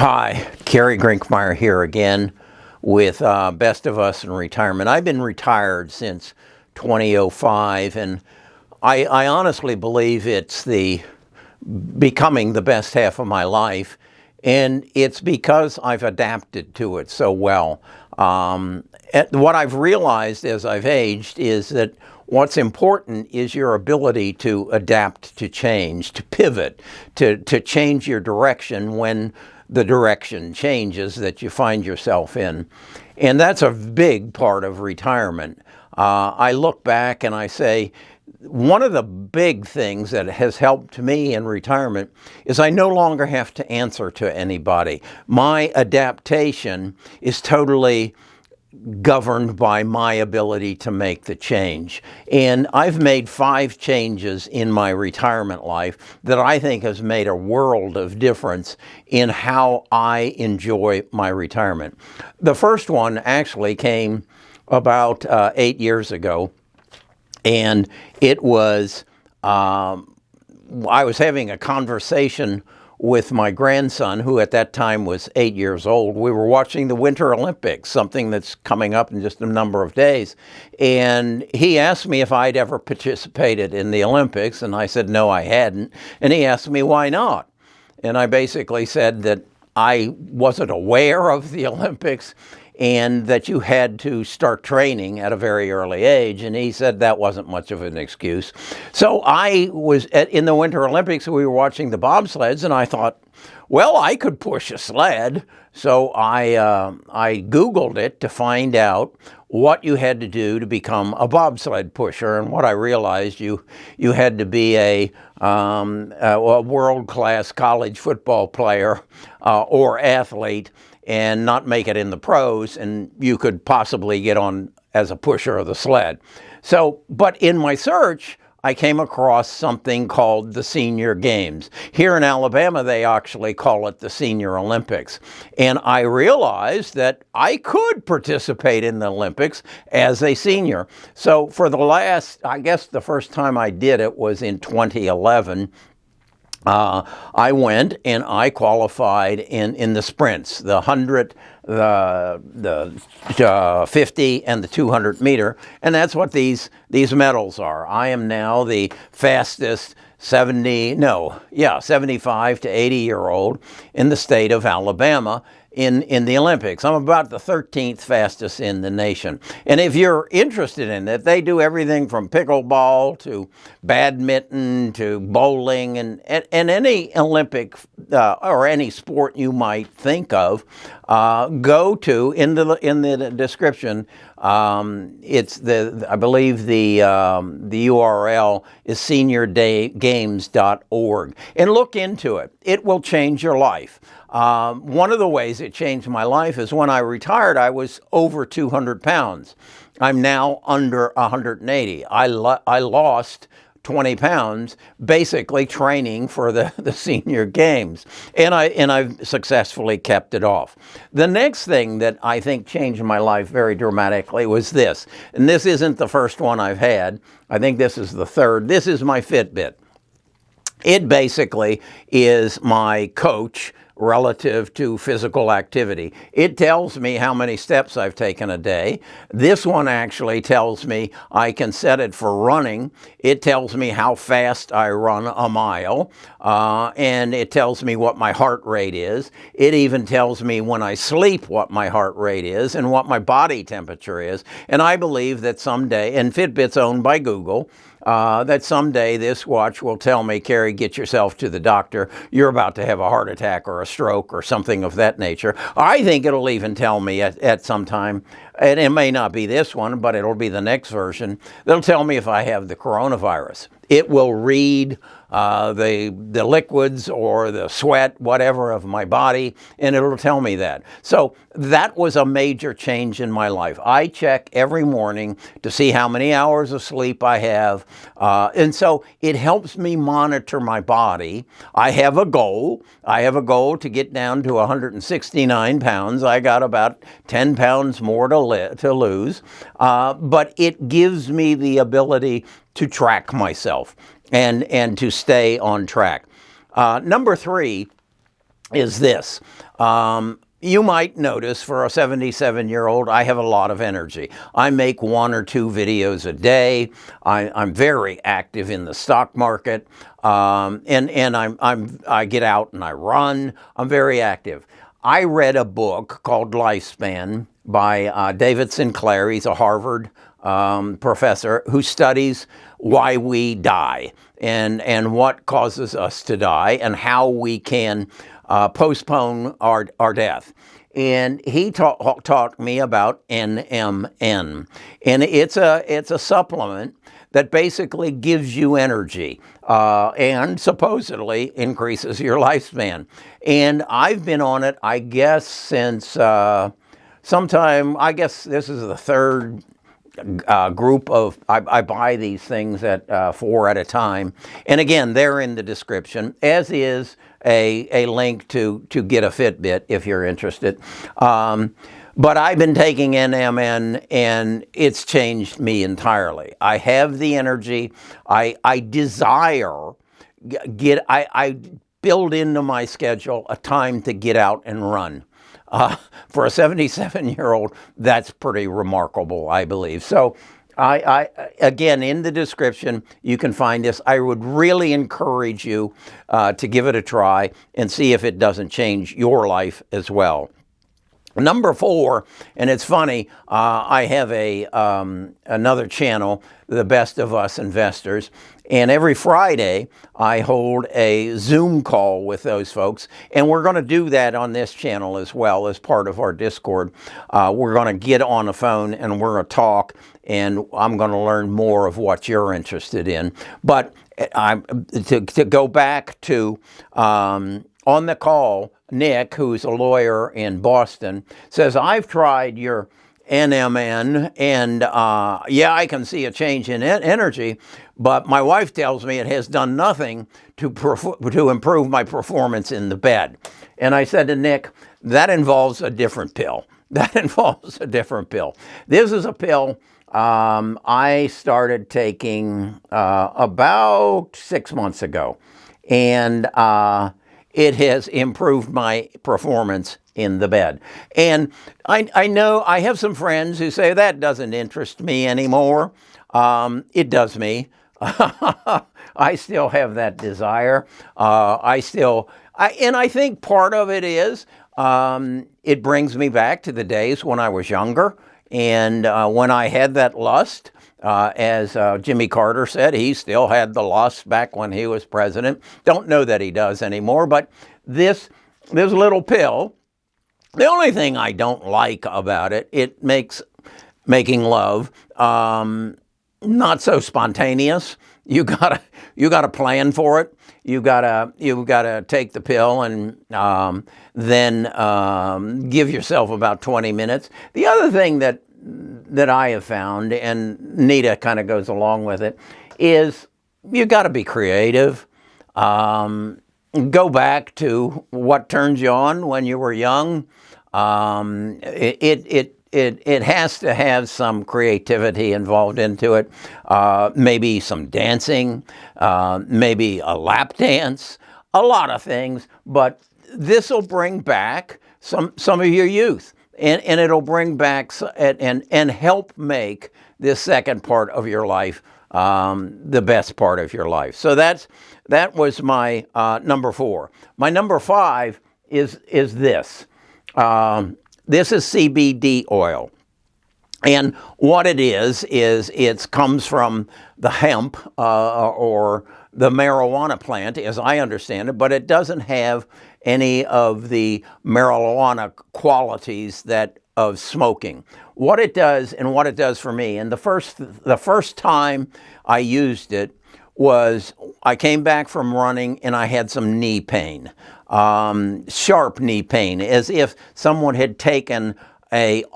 Hi, Kerry Grinkmeyer here again with Best of Us in Retirement. I've been retired since 2005, and I honestly believe it's becoming the best half of my life, and it's because I've adapted to it so well. What I've realized as I've aged is that what's important is your ability to adapt to change, to pivot, to change your direction when the direction changes that you find yourself in. And that's a big part of retirement. I look back and I say, one of the big things that has helped me in retirement is I no longer have to answer to anybody. My adaptation is totally governed by my ability to make the change. And I've made 5 changes in my retirement life that I think has made a world of difference in how I enjoy my retirement. The first one actually came about 8 years ago, and it was, I was having a conversation with my grandson, who at that time was 8 years old. We were watching the Winter Olympics, something that's coming up in just a number of days. And he asked me if I'd ever participated in the Olympics, and I said no, I hadn't. And he asked me why not. And I basically said that I wasn't aware of the Olympics and that you had to start training at a very early age. And he said that wasn't much of an excuse. So I was in the Winter Olympics, we were watching the bobsleds, and I thought, well, I could push a sled. So I Googled it to find out what you had to do to become a bobsled pusher. And what I realized, you had to be a world-class college football player or athlete and not make it in the pros, and you could possibly get on as a pusher of the sled. So, but in my search, I came across something called the Senior Games. Here in Alabama, they actually call it the Senior Olympics. And I realized that I could participate in the Olympics as a senior. So for the last, I guess the first time I did it was in 2011. I went and I qualified in the sprints, the 100, the 50, and the 200 meter, and that's what these medals are. I am now the fastest 75 to 80-year-old in the state of Alabama in the Olympics. I'm about the 13th fastest in the nation. And if you're interested in it, they do everything from pickleball to badminton to bowling and any Olympic or any sport you might think of. Go to in the description. It's I believe the URL is seniorgames.org, and look into it. It will change your life. One of the ways it changed my life is when I retired, I was over 200 pounds. I'm now under 180. I lost 20 pounds basically training for the Senior Games, and I've successfully kept it off. The next thing that I think changed my life very dramatically was this, and this isn't the first one I've had. I think this is the third. This is my Fitbit. It basically is my coach relative to physical activity. It tells me how many steps I've taken a day. This one actually tells me I can set it for running. It tells me how fast I run a mile, and it tells me what my heart rate is. It even tells me when I sleep what my heart rate is and what my body temperature is. And I believe that someday, and Fitbit's owned by Google, that someday this watch will tell me, Kerry, get yourself to the doctor. You're about to have a heart attack or a stroke or something of that nature. I think it'll even tell me at some time, and it may not be this one, but it'll be the next version. They'll tell me if I have the coronavirus. It will read the liquids or the sweat, whatever, of my body, and it'll tell me that. So that was a major change in my life. I check every morning to see how many hours of sleep I have, and so it helps me monitor my body. I have a goal. I have a goal to get down to 169 pounds. I got about 10 pounds more to lose, but it gives me the ability to track myself and to stay on track. Number 3 is this. You might notice for a 77-year-old, I have a lot of energy. I make 1 or 2 videos a day. I'm very active in the stock market, and I get out and I run. I'm very active. I read a book called Lifespan by David Sinclair. He's a Harvard professor who studies why we die and what causes us to die and how we can postpone our death. And he taught me about NMN. And it's a supplement that basically gives you energy and supposedly increases your lifespan. And I've been on it, I guess, since sometime, I guess this is the third group of, I buy these things at 4 at a time. And again, they're in the description, as is a link to get a Fitbit if you're interested. But I've been taking NMN and it's changed me entirely. I have the energy. I desire, I build into my schedule a time to get out and run. For a 77-year-old, that's pretty remarkable, I believe. So again, in the description, you can find this. I would really encourage you to give it a try and see if it doesn't change your life as well. Number 4, and it's funny, I have another channel, The Best of Us Investors, and every Friday I hold a Zoom call with those folks, and we're going to do that on this channel as well as part of our Discord. We're going to get on the phone and we're going to talk, and I'm going to learn more of what you're interested in. But to go back to on the call, Nick, who's a lawyer in Boston, says, I've tried your NMN, and yeah, I can see a change in energy, but my wife tells me it has done nothing to improve my performance in the bed. And I said to Nick, that involves a different pill. That involves a different pill. This is a pill I started taking about 6 months ago, and it has improved my performance in the bed. And I know I have some friends who say that doesn't interest me anymore. It does me. I still have that desire. And I think part of it is it brings me back to the days when I was younger and when I had that lust. As Jimmy Carter said, he still had the lust back when he was president. Don't know that he does anymore, but this little pill, the only thing I don't like about it, it makes making love not so spontaneous. You gotta plan for it. You gotta take the pill and then give yourself about 20 minutes. The other thing that I have found, and Nita kind of goes along with it, is you got to be creative. Go back to what turns you on when you were young. It has to have some creativity involved into it. Maybe some dancing, maybe a lap dance, a lot of things. But this will bring back some of your youth. And it'll bring back and help make this second part of your life the best part of your life. So that was my number 4. My number 5 is this. This is CBD oil. And what it is it comes from the hemp or the marijuana plant, as I understand it, but it doesn't have any of the marijuana qualities of smoking. What it does and what it does for me, and the first time I used it was I came back from running and I had some knee pain, sharp knee pain, as if someone had taken like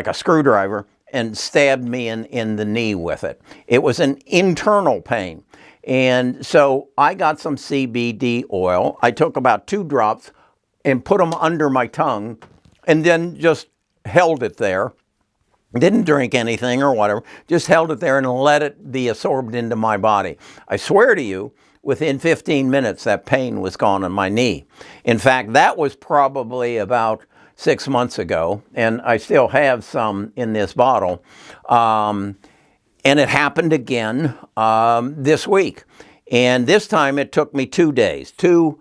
a screwdriver and stabbed me in the knee with it. It was an internal pain. And so I got some CBD oil. I took about 2 drops and put them under my tongue and then just held it there. Didn't drink anything or whatever, just held it there and let it be absorbed into my body. I swear to you, within 15 minutes, that pain was gone in my knee. In fact, that was probably about 6 months ago, and I still have some in this bottle. And it happened again this week. And this time it took me 2 days, two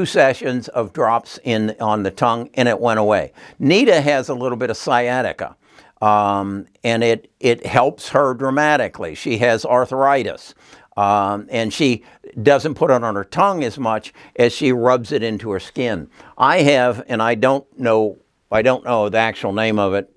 sessions of drops on the tongue, and it went away. Nita has a little bit of sciatica, and it helps her dramatically. She has arthritis, and she doesn't put it on her tongue as much as she rubs it into her skin. I have, and I don't know the actual name of it.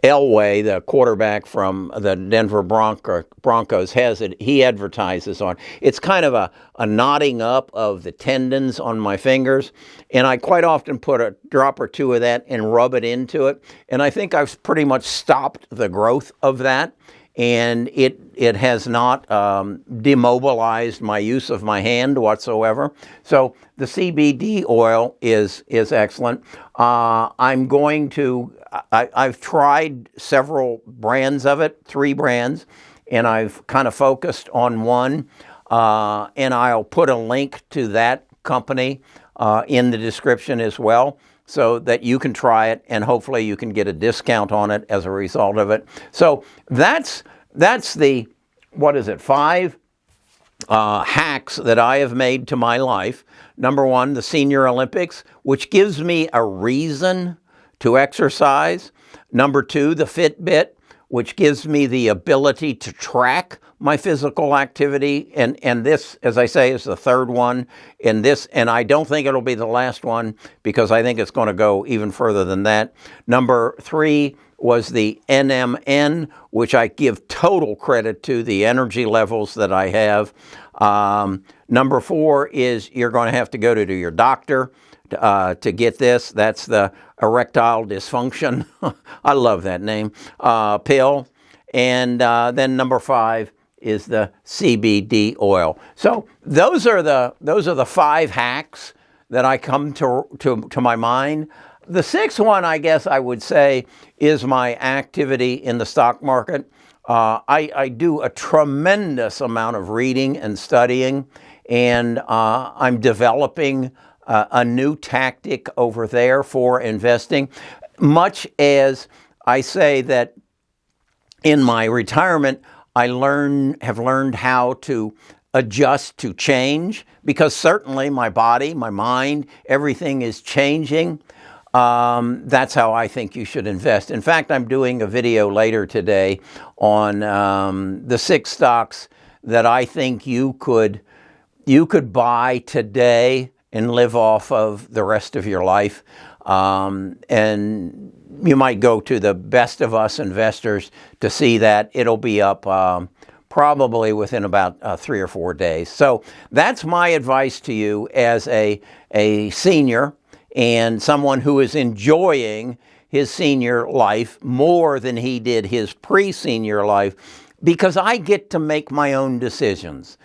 Elway, the quarterback from the Denver Broncos, has it. He advertises on it. It's kind of a knotting up of the tendons on my fingers, and I quite often put a drop or two of that and rub it into it, and I think I've pretty much stopped the growth of that, and it has not demobilized my use of my hand whatsoever. So the CBD oil is excellent. I'm going to. I've tried several brands of it, 3 brands, and I've kind of focused on one, and I'll put a link to that company in the description as well, so that you can try it, and hopefully you can get a discount on it as a result of it. So that's the, 5 hacks that I have made to my life. Number 1, the Senior Olympics, which gives me a reason to exercise. Number 2, the Fitbit, which gives me the ability to track my physical activity. And this, as I say, is the 3rd one. And I don't think it'll be the last one, because I think it's going to go even further than that. Number 3 was the NMN, which I give total credit to, the energy levels that I have. Number 4 is you're going to have to go to your doctor to get this. That's the erectile dysfunction. I love that name. Pill. And then number 5 is the CBD oil. So those are the 5 hacks that I come to my mind. The 6th one, I guess I would say, is my activity in the stock market. I do a tremendous amount of reading and studying, and I'm developing a new tactic over there for investing, much as I say that in my retirement, I have learned how to adjust to change, because certainly my body, my mind, everything is changing. That's how I think you should invest. In fact, I'm doing a video later today on the 6 stocks that I think you could buy today and live off of the rest of your life. And you might go to the Best of Us Investors to see that. It'll be up probably within about 3 or 4 days. So that's my advice to you as a senior and someone who is enjoying his senior life more than he did his pre-senior life, because I get to make my own decisions.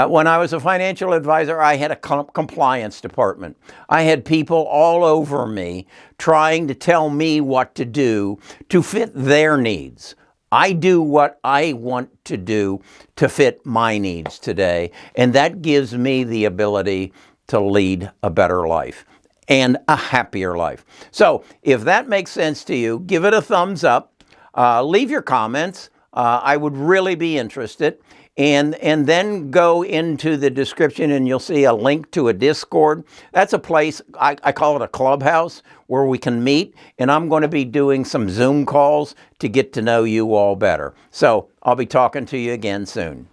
When I was a financial advisor, I had a compliance department. I had people all over me trying to tell me what to do to fit their needs. I do what I want to do to fit my needs today, and that gives me the ability to lead a better life and a happier life. So if that makes sense to you, give it a thumbs up. Leave your comments. I would really be interested. And then go into the description and you'll see a link to a Discord. That's a place, I call it a clubhouse, where we can meet. And I'm going to be doing some Zoom calls to get to know you all better. So I'll be talking to you again soon.